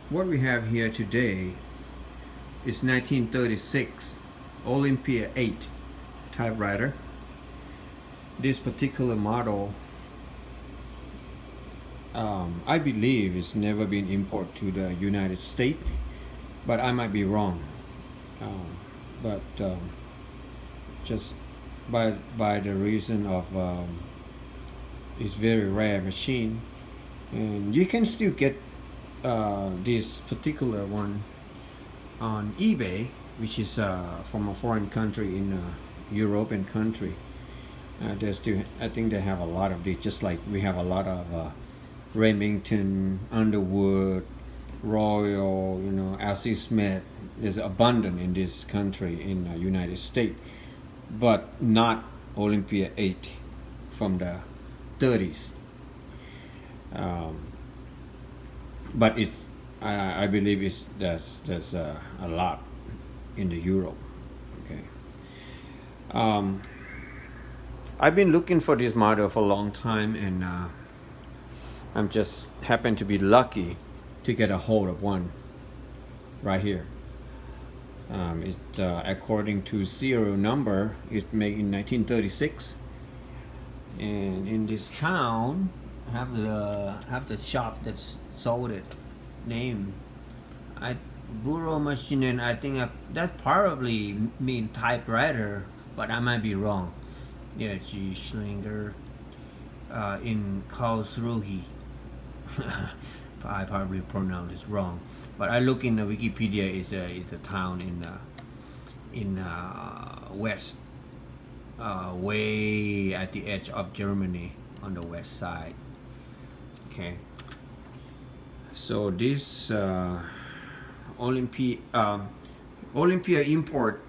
What we have here today is 1936 Olympia 8 typewriter. This particular model, I believe, it's never been imported to the United States, but I might be wrong. But just by the reason of it's very rare machine, and you can still get this particular one on eBay, which is from a foreign country in a European country. There's still, I think they have a lot of these, just like we have a lot of Remington, Underwood, Royal, L.C. Smith. There's abundant in this country in the United States, but not Olympia 8 from the 30s. But it's, I believe there's a lot in the Europe. Okay. I've been looking for this model for a long time, and I'm just happened to be lucky to get a hold of one right here. It's according to serial number, it's made in 1936, and in this town have the shop that's sold it name. Bureau machine, and I think that probably mean typewriter, but I might be wrong. Yeah, G. Schlinger in Karlsruhe. I probably pronounced it wrong, but I look in the Wikipedia. It's a town in west, way at the edge of Germany on the west side. Okay. So this Olympia import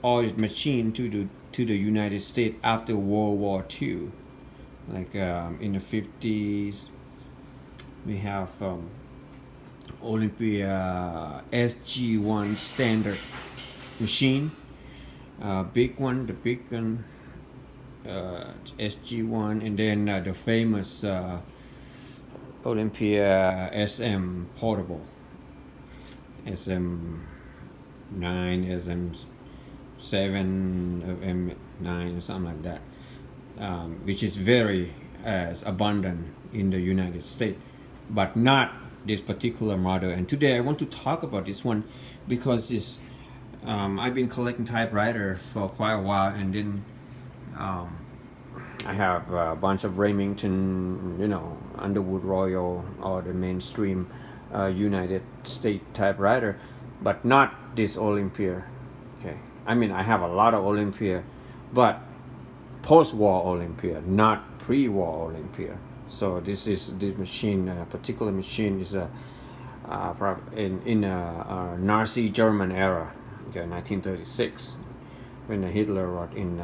all its machine to the United States after World War II. Like in the 50s, we have Olympia SG1 standard machine, big one, the big one, SG1, and then the famous Olympia SM portable, SM9, SM7, M9, or something like that, which is very abundant in the United States, but not this particular model. And today I want to talk about this one because this I've been collecting typewriter for quite a while, and then I have a bunch of Remington, Underwood, Royal, or the mainstream United States typewriter, but not this Olympia. Okay, I mean, I have a lot of Olympia, but post-war Olympia, not pre-war Olympia. So this machine, particular machine, is in a Nazi German era, okay, 1936, when Hitler was in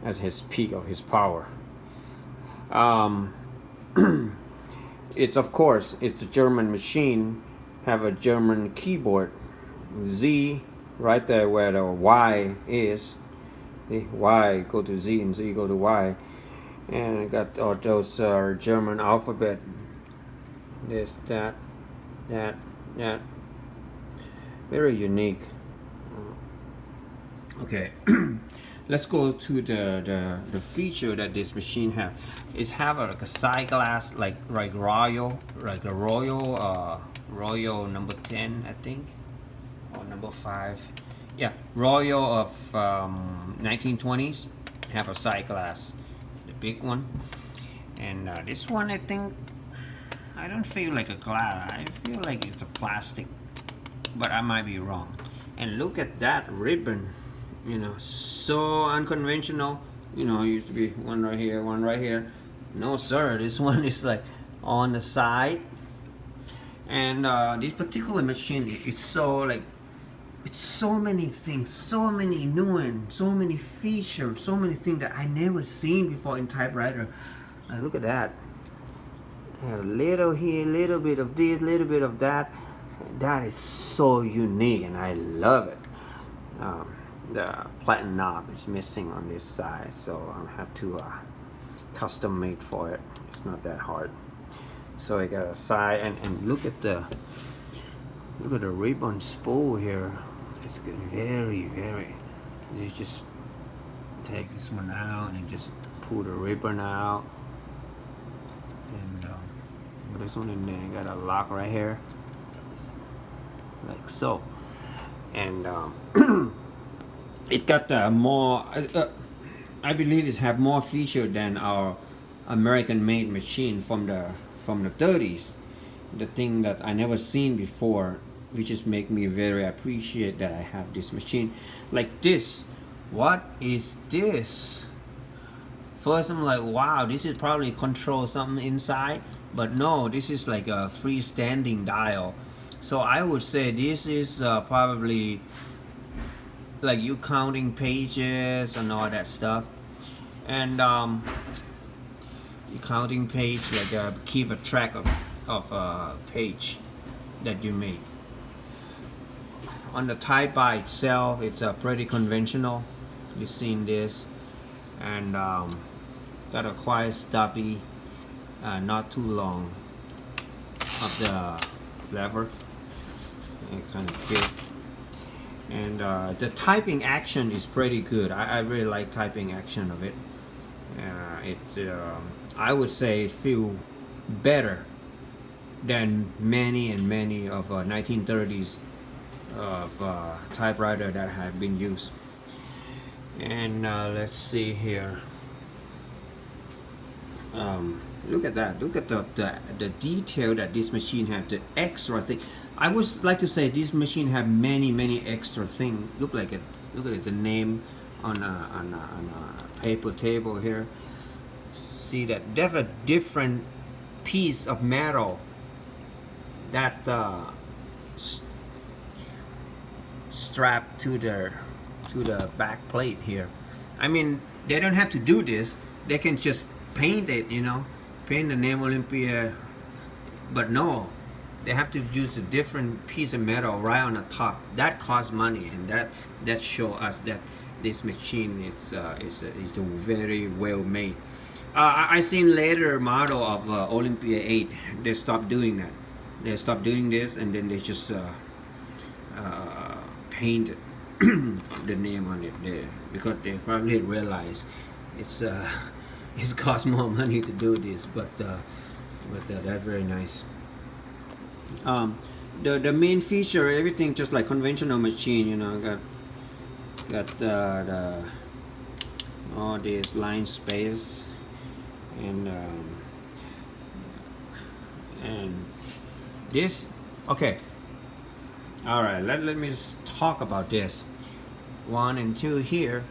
at his peak of his power. It's the German machine, have a German keyboard, Z right there where the Y is. The Y go to Z and Z go to Y, and I got all those German alphabet. This, that, very unique. Okay. Let's go to the feature that this machine have. It have like a side glass, like Royal number 10, I think, or number 5. Yeah, Royal of 1920s have a side glass, the big one. And this one, I think, I don't feel like a glass. I feel like it's a plastic, but I might be wrong. And look at that ribbon. So unconventional. Used to be one right here, one right here. No, sir, this one is like on the side. And this particular machine, it's so many things, so many nuance, so many features, so many things that I never seen before in typewriter. Look at that. A little here, little bit of this, little bit of that. That is so unique, and I love it. The platen knob is missing on this side, so I'll have to custom made for it. It's not that hard. So I got a side, and look at the ribbon spool here. It's very. You just take this one out and just pull the ribbon out, and put this one in there. Got a lock right here, like so, and it got more. I believe it have more feature than our American-made machine from the 30s. The thing that I never seen before, which just make me very appreciate that I have this machine like this. What is this? First I'm like, wow, this is probably control something inside, but no, this is like a freestanding dial. So I would say this is probably like you counting pages and all that stuff, and you counting page, like keep a track of a page that you made. On the type by itself, it's pretty conventional. You've seen this, and got a quite stubby, not too long of the lever. Kind of cute. And the typing action is pretty good. I really like typing action of it. I would say it feels better than many of 1930s of typewriter that have been used. And let's see here. Look at that. Look at the detail that this machine has. The extra thing. I would like to say this machine have many extra things. Look like it. Look at it. The name on a paper table here. See that there's a different piece of metal that strapped to the back plate here. I mean, they don't have to do this. They can just paint it, you know, paint the name Olympia. But no, they have to use a different piece of metal right on the top. That costs money, and that show us that this machine is very well made. I seen later model of Olympia 8. They stopped doing that. They stopped doing this, and then they just paint the name on it there, because they probably realize it's cost more money to do this. But that's very nice. The main feature, everything just like conventional machine, you know, got all this line space, and this. Okay, all right, let me just talk about this 1 and 2 here.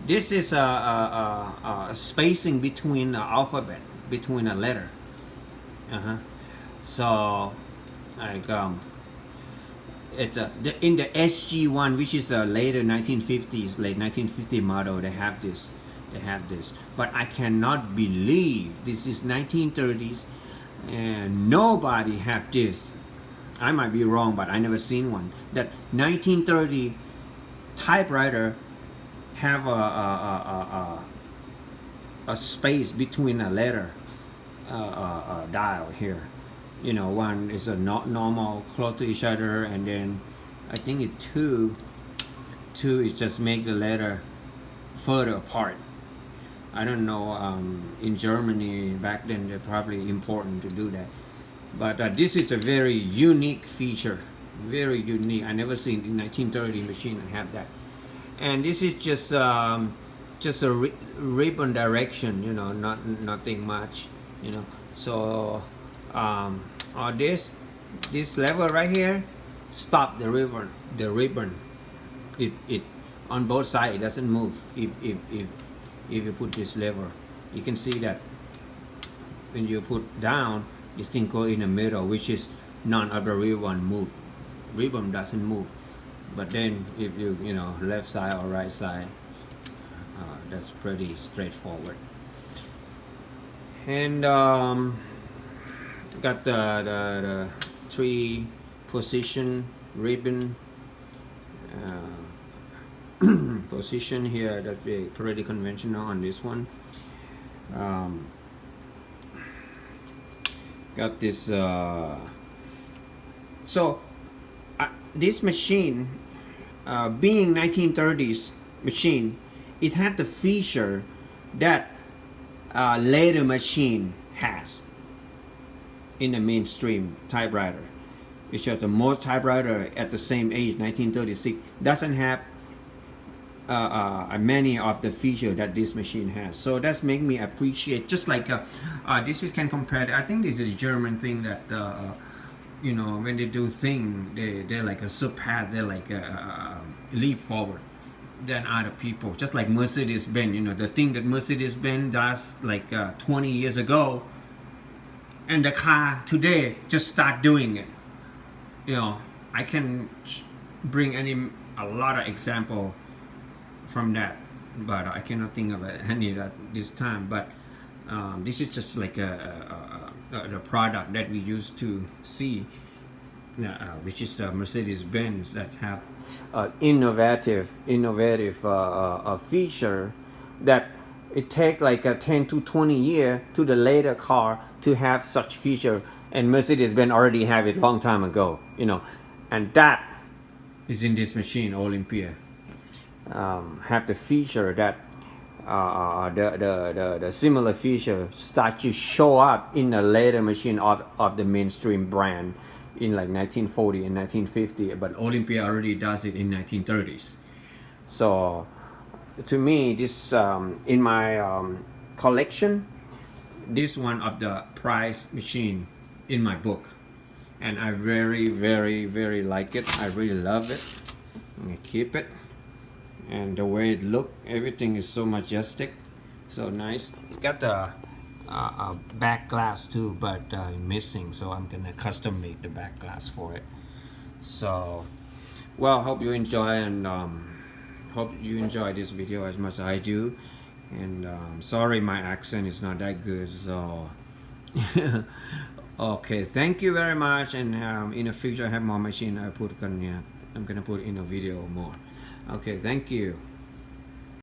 This is a spacing between the alphabet, between a letter. So like it's in the SG1, which is a later 1950s, late 1950 model. They have this. But I cannot believe this is 1930s and nobody have this. I might be wrong, but I never seen one. That 1930 typewriter have a space between a letter dial here. You know, one is a normal close to each other, and then I think it two is just make the letter further apart. I don't know, in Germany back then they're probably important to do that, but this is a very unique feature, very unique. I never seen in 1930 machine have that. And this is just a ribbon direction, you know, nothing much, you know. So this lever right here stop the ribbon. It on both sides, it doesn't move. If you put this lever, you can see that when you put down, this thing go in the middle, which is none of the ribbon doesn't move. But then if you know, left side or right side, that's pretty straightforward. And got the 3 position ribbon position here. That's pretty conventional on this one. got this so this machine being 1930s machine, it had the feature that later machine has in the mainstream typewriter, which is the most typewriter at the same age, 1936, doesn't have many of the features that this machine has. So that's make me appreciate, just like this is can compare, I think this is a German thing that you know, when they do thing, they're like a surpass, they're like a leap forward than other people. Just like Mercedes-Benz, you know, the thing that Mercedes-Benz does like 20 years ago, and the car today just start doing it. You know, I can bring a lot of example from that, but I cannot think of any at this time. But this is just like the product that we used to see, which is the Mercedes-Benz that have innovative feature that it take like a 10 to 20 year to the later car to have such feature, and Mercedes-Benz already have it long time ago, you know, and that is in this machine Olympia. Have the feature that the similar feature start to show up in the later machine of the mainstream brand in like 1940 and 1950, but Olympia already does it in 1930s. So to me, this in my collection, this one of the prize machine in my book, and I very like it. I really love it. I'm gonna keep it, and the way it look, everything is so majestic, so nice. It got the back glass too, but missing, so I'm gonna custom make the back glass for it. So well, hope you enjoy, and hope you enjoy this video as much as I do. And sorry my accent is not that good, so okay, thank you very much. And in the future I have more machine, I'm gonna put in a video more. Okay, thank you.